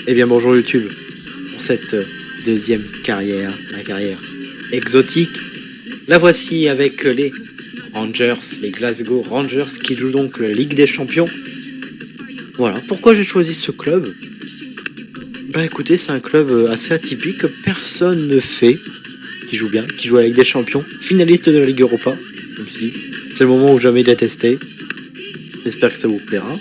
Eh bien bonjour YouTube, pour cette deuxième carrière, la carrière exotique. La voici avec les Rangers, les Glasgow Rangers qui jouent donc la Ligue des Champions. Voilà, pourquoi j'ai choisi ce club? Bah écoutez, c'est un club assez atypique que personne ne fait, qui joue bien, qui joue à la Ligue des Champions, finaliste de la Ligue Europa. Je me suis dit, c'est le moment où jamais de la tester. J'espère que ça vous plaira.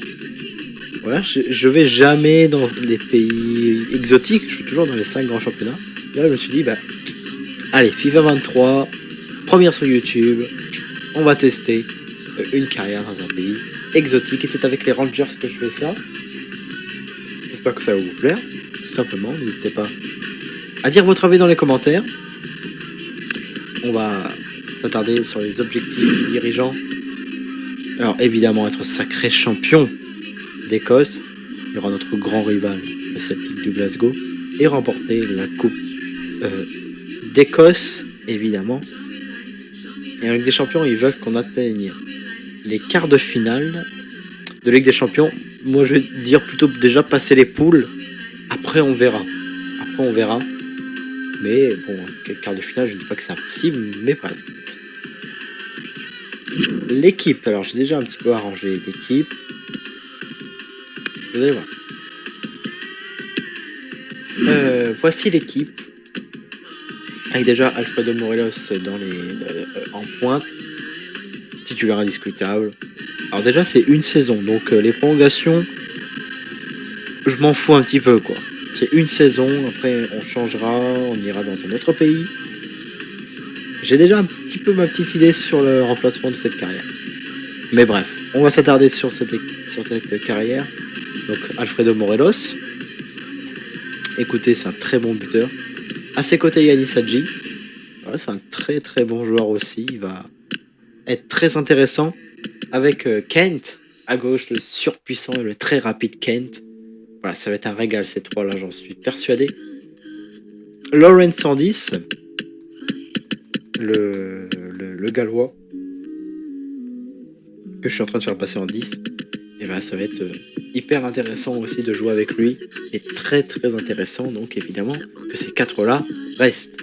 Voilà, je vais jamais dans les pays exotiques, je suis toujours dans les 5 grands championnats. Là, je me suis dit, bah, allez, FIFA 23, première sur YouTube, on va tester une carrière dans un pays exotique. Et c'est avec les Rangers que je fais ça. J'espère que ça va vous plaire, tout simplement. N'hésitez pas à dire votre avis dans les commentaires. On va s'attarder sur les objectifs des dirigeants. Alors, évidemment, être sacré champion d'Écosse, il y aura notre grand rival, le Celtic du Glasgow, et remporter la coupe d'Écosse, évidemment. Et en Ligue des Champions, ils veulent qu'on atteigne les quarts de finale de Ligue des Champions. Moi, je vais dire plutôt déjà passer les poules. Après, on verra. Mais bon, quarts de finale, je ne dis pas que c'est impossible, mais presque. L'équipe, alors j'ai déjà un petit peu arrangé l'équipe. Vous allez voir. Voici l'équipe. Avec déjà Alfredo Morelos en pointe. Titulaire indiscutable. Alors déjà c'est une saison. Donc les prolongations, je m'en fous un petit peu quoi. C'est une saison. Après on changera. On ira dans un autre pays. J'ai déjà un petit peu ma petite idée sur le remplacement de cette carrière. Mais bref, on va s'attarder sur cette carrière. Donc Alfredo Morelos. Écoutez, c'est un très bon buteur. À ses côtés, Yanis Hadji. Ouais, c'est un très très bon joueur aussi. Il va être très intéressant. Avec Kent à gauche, le surpuissant et le très rapide Kent. Voilà, ça va être un régal ces trois-là, j'en suis persuadé. Lawrence 110. Le gallois. Que je suis en train de faire passer en 10. Et ben ça va être hyper intéressant aussi de jouer avec lui. Et très très intéressant donc évidemment que ces quatre-là restent.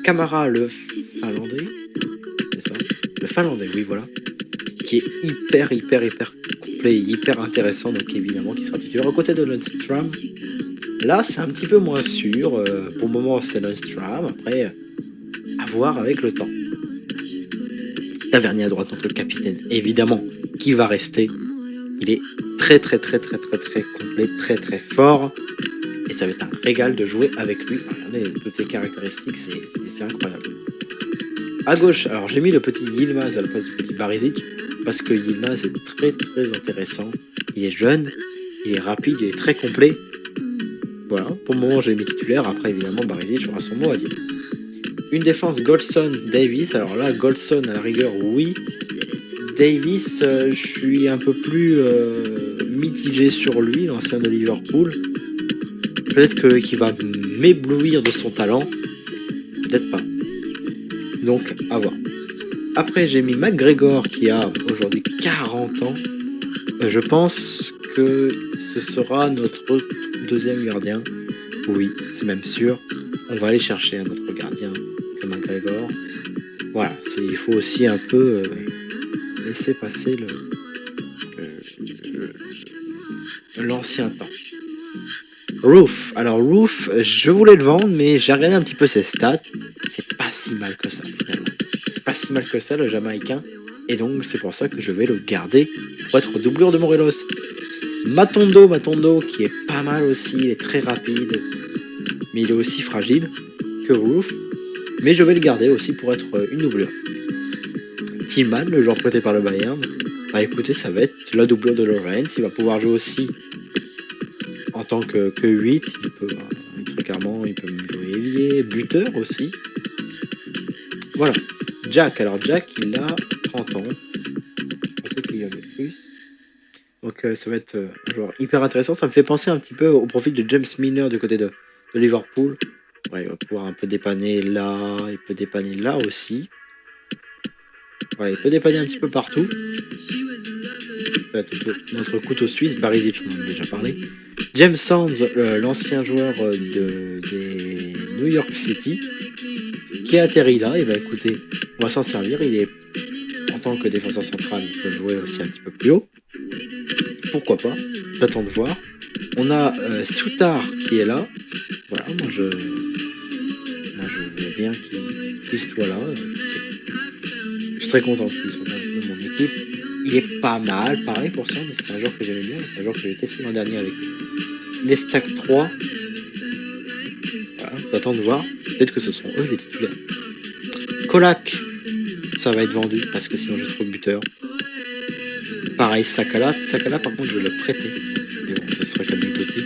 Camara le finlandais. C'est ça. Le finlandais, oui voilà. Qui est hyper complet et hyper intéressant. Donc évidemment qui sera titulaire aux côtés de Lundstram. Là c'est un petit peu moins sûr. Pour le moment c'est Lundstram. Après à voir avec le temps. Tavernier à droite, donc le capitaine, évidemment, qui va rester. Il est très complet, très fort. Et ça va être un régal de jouer avec lui. Regardez toutes ses caractéristiques, c'est incroyable. À gauche, alors j'ai mis le petit Yilmaz à la place du petit Barisic, parce que Yilmaz est très intéressant. Il est jeune, il est rapide, il est très complet. Voilà, pour le moment j'ai mis titulaire. Après évidemment Barisic aura son mot à dire. Une défense Goldson-Davis. Alors là, Goldson à la rigueur, oui. Davis, je suis un peu plus mitigé sur lui, l'ancien de Liverpool. Peut-être qu'il va m'éblouir de son talent. Peut-être pas. Donc, à voir. Après, j'ai mis McGregor qui a aujourd'hui 40 ans. Je pense que ce sera notre deuxième gardien. Oui, c'est même sûr. On va aller chercher un autre gardien que McGregor. Voilà, il faut aussi un peu laisser passer l'ancien temps. Roof. Alors Roof, je voulais le vendre, mais j'ai regardé un petit peu ses stats. C'est pas si mal que ça, finalement. C'est pas si mal que ça, le Jamaïcain. Et donc, c'est pour ça que je vais le garder pour être doublure de Morelos. Matondo, qui est pas mal aussi. Il est très rapide. Mais il est aussi fragile que Roof. Mais je vais le garder aussi pour être une doublure. Tillman, le joueur prêté par le Bayern. Bah écoutez, ça va être la doublure de Lawrence. Il va pouvoir jouer aussi en tant que 8. Il peut, très clairement, il peut jouer ailier, buteur aussi. Voilà. Jack, alors Jack, il a 30 ans. Je pensais qu'il y avait plus. Donc ça va être un joueur hyper intéressant. Ça me fait penser un petit peu au profil de James Milner du côté de Liverpool. Ouais, il va pouvoir un peu dépanner là, il peut dépanner là aussi. Voilà, il peut dépanner un petit peu partout. Ça va être notre couteau suisse, Barisic, on en a déjà parlé. James Sands, l'ancien joueur des New York City, qui a atterri là. Et bah écoutez, on va s'en servir. Il est en tant que défenseur central, il peut jouer aussi un petit peu plus haut. Pourquoi pas? J'attends de voir. On a Soutar qui est là. Voilà, moi je veux bien qu'il soit là. Je suis très content qu'il soit dans mon équipe. Il est pas mal, pareil pour ça, c'est un joueur que j'aimais bien, c'est un joueur que j'ai testé l'an dernier avec les Stack 3. Voilà, j'attends de voir. Peut-être que ce seront eux les titulaires. Kolak, ça va être vendu parce que sinon j'ai trop de buteurs. Pareil, Sakala. Sakala, par contre, je vais le prêter. Mais bon, ce sera anecdotique.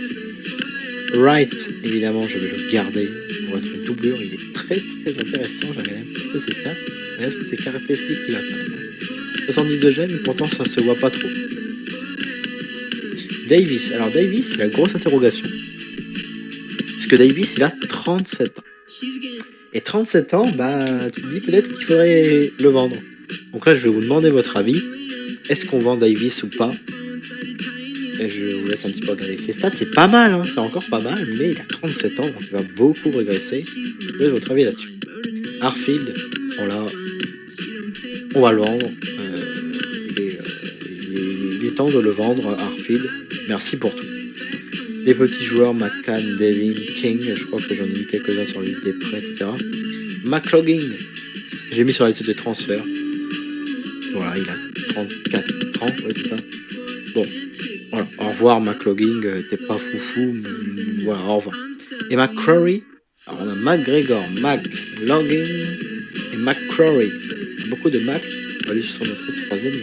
Wright, évidemment, je vais le garder pour être une doublure. Il est très très intéressant. J'ai regardé un petit peu ses stats. Regarde toutes ses caractéristiques qu'il a. 70 de gêne, pourtant ça se voit pas trop. Davis. Alors Davis, c'est la grosse interrogation. Parce que Davis, il a 37 ans. Et 37 ans, bah, tu te dis peut-être qu'il faudrait le vendre. Donc là, je vais vous demander votre avis. Est-ce qu'on vend Davis ou pas? Et je vous laisse un petit peu regarder ses stats. C'est pas mal, hein, c'est encore pas mal, mais il a 37 ans, donc il va beaucoup régresser. Je laisse votre avis là-dessus. Harfield, on va le vendre. Il est temps de le vendre, Harfield. Merci pour tout. Des petits joueurs, McCann, Devin, King, je crois que j'en ai mis quelques-uns sur la liste des prêts, etc. McLaughlin, j'ai mis sur la liste des transferts. Voilà, il a 34 ans, ouais, c'est ça. Bon, voilà, au revoir McLaughlin, t'es pas foufou, voilà, au revoir. Et McCrory, alors on a McGregor, McLaughlin et McCrory. Il y a beaucoup de Mac, on va aller sur notre troisième.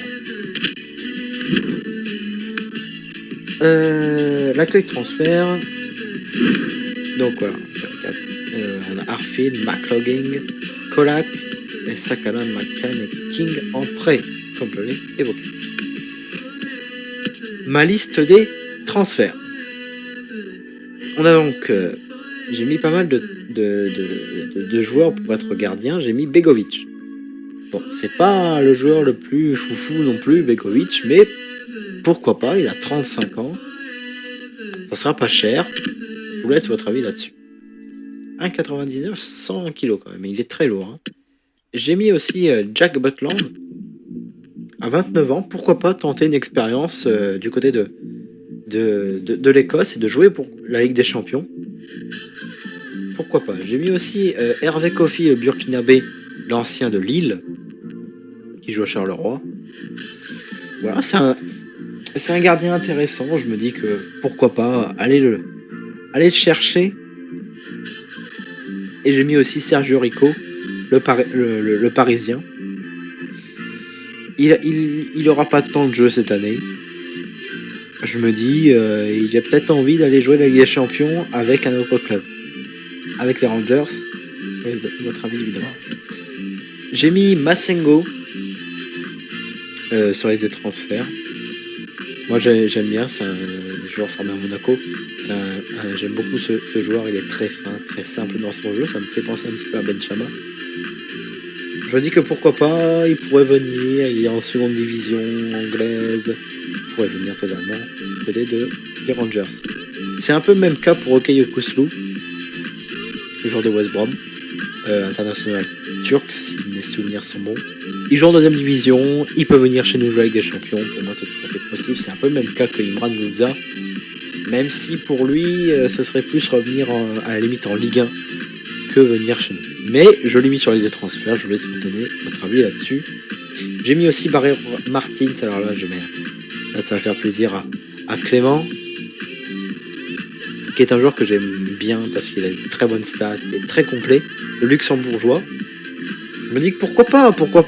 L'accueil transfert. Donc voilà, on a Harfield, McLaughlin, Kolak, et Sakala, McCann et King en prêt, comme je l'ai évoqué. Ma liste des transferts. On a donc, j'ai mis pas mal de joueurs pour être gardien. J'ai mis Begovic. Bon, c'est pas le joueur le plus foufou non plus, Begovic, mais pourquoi pas, il a 35 ans. Ça sera pas cher. Je vous laisse votre avis là-dessus. 1,99, 100 kg quand même, mais il est très lourd. Hein. J'ai mis aussi Jack Butland. À 29 ans, pourquoi pas tenter une expérience du côté de l'Écosse et de jouer pour la Ligue des Champions. Pourquoi pas. J'ai mis aussi Hervé Kofi, le Burkinabé, l'ancien de Lille, qui joue à Charleroi. Voilà, c'est un gardien intéressant. Je me dis que pourquoi pas aller le chercher. Et j'ai mis aussi Sergio Rico, le Parisien. Il aura pas de temps de jeu cette année. Je me dis, il a peut-être envie d'aller jouer la Ligue des Champions avec un autre club. Avec les Rangers. Votre avis, évidemment. J'ai mis Massengo sur les transferts. Moi, j'aime bien. C'est un joueur formé à Monaco. J'aime beaucoup ce joueur. Il est très fin, très simple dans son jeu. Ça me fait penser un petit peu à Benchama. Je me dis que pourquoi pas, il pourrait venir. Il est en seconde division anglaise. Il pourrait venir totalement côté des Rangers. C'est un peu le même cas pour Okey Okuslou, le joueur de West Brom, international turc, si mes souvenirs sont bons. Il joue en deuxième division, il peut venir chez nous jouer avec des champions. Pour moi, c'est tout à fait possible. C'est un peu le même cas que Imran Louza, même si pour lui, ce serait plus revenir à la limite en Ligue 1 que venir chez nous. Mais je l'ai mis sur les transferts, je vous laisse vous donner votre avis là-dessus. J'ai mis aussi Barry Martins, alors là, là ça va faire plaisir à Clément, qui est un joueur que j'aime bien parce qu'il a une très bonne stat, il est très complet, le luxembourgeois. Je me dis que pourquoi pas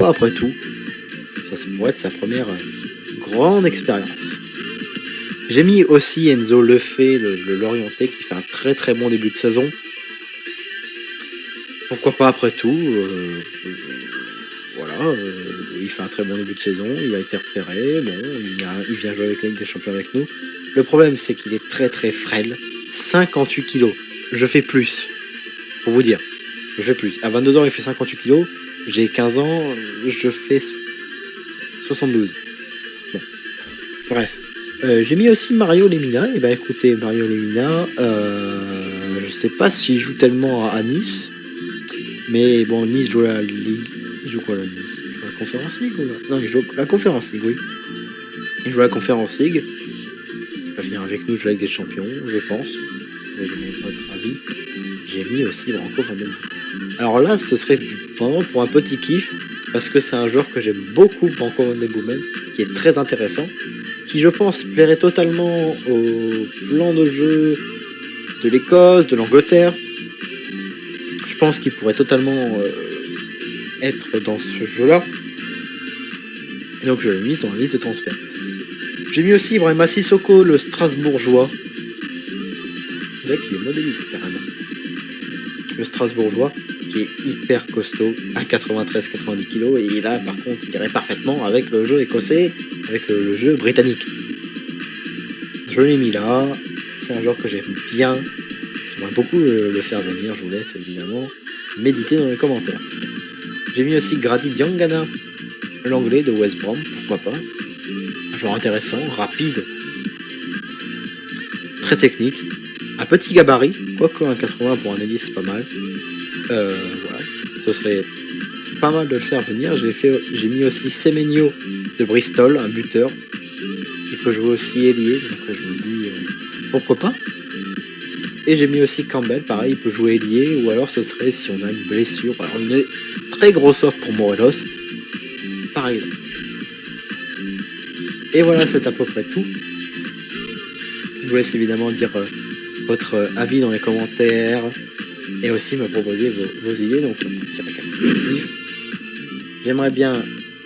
après tout. Ça pourrait être sa première grande expérience. J'ai mis aussi Enzo Lefebvre, le Lorientais, qui fait un très très bon début de saison. Pourquoi pas après tout. Voilà, il fait un très bon début de saison, il a été repéré, bon, il vient jouer avec la Ligue des Champions avec nous. Le problème, c'est qu'il est très très frêle. 58 kilos. Je fais plus. Pour vous dire. Je fais plus. À 22 ans, il fait 58 kilos. J'ai 15 ans, je fais 72. Bon. Bref. J'ai mis aussi Mario Lemina. Et bah écoutez, Mario Lemina, je sais pas s'il joue tellement à Nice, mais bon, Nice joue la Ligue. Il joue quoi la Nice? Il joue la Conférence League ou là? Non, il joue la Conférence League, oui. Il joue la Conférence League. Il va venir avec nous jouer avec des champions, je pense. Vous allez donner votre avis. J'ai mis aussi Branco Van Den Boom. Alors là, ce serait vraiment pour un petit kiff, parce que c'est un joueur que j'aime beaucoup, Branco Van Den Boom, qui est très intéressant, qui je pense plairait totalement au plan de jeu de l'Écosse, de l'Angleterre. Je pense qu'il pourrait totalement être dans ce jeu-là. Et donc je l'ai mis dans la liste de transfert. J'ai mis aussi Ibrahima Sissoko, le Strasbourgeois. C'est vrai qu'il est modélisé carrément. Le Strasbourgeois, qui est hyper costaud, à 93-90 kg, et là par contre il irait parfaitement avec le jeu écossais, avec le jeu britannique. Je l'ai mis là, c'est un joueur que j'aime bien, j'aimerais beaucoup le faire venir, je vous laisse évidemment méditer dans les commentaires. J'ai mis aussi Grady Diangana, l'anglais de West Brom, pourquoi pas. Un joueur intéressant, rapide, très technique, un petit gabarit, quoique un 80 pour un ailier c'est pas mal. Voilà, ce serait pas mal de le faire venir. J'ai mis aussi Semenyo de Bristol, un buteur. Il peut jouer aussi ailier, donc je me dis pourquoi pas. Et j'ai mis aussi Campbell, pareil, il peut jouer ailier, ou alors ce serait si on a une blessure, alors une très grosse offre pour Morelos, par exemple. Et voilà, c'est à peu près tout. Je vous laisse évidemment dire votre avis dans les commentaires et aussi me proposer vos idées. Donc, petit récapitulatif. J'aimerais bien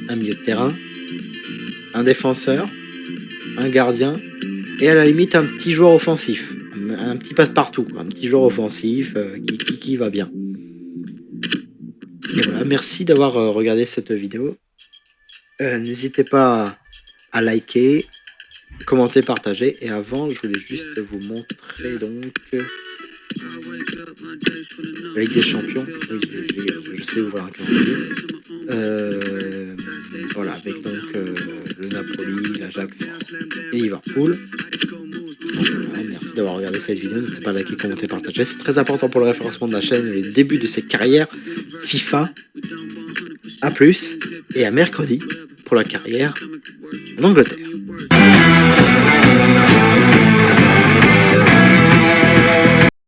un milieu de terrain, un défenseur, un gardien et à la limite un petit joueur offensif, un petit passe-partout, un petit joueur offensif qui va bien. Et voilà, merci d'avoir regardé cette vidéo. N'hésitez pas à liker, commenter, partager. Et avant, je voulais juste vous montrer donc la Ligue des Champions. Oui, je sais ouvrir un calendrier. Voilà, avec donc le Napoli, l'Ajax et Liverpool. Donc, voilà, merci d'avoir regardé cette vidéo. N'hésitez pas à liker, commenter, partager. C'est très important pour le référencement de la chaîne et le début de cette carrière FIFA. A plus et à mercredi pour la carrière en Angleterre.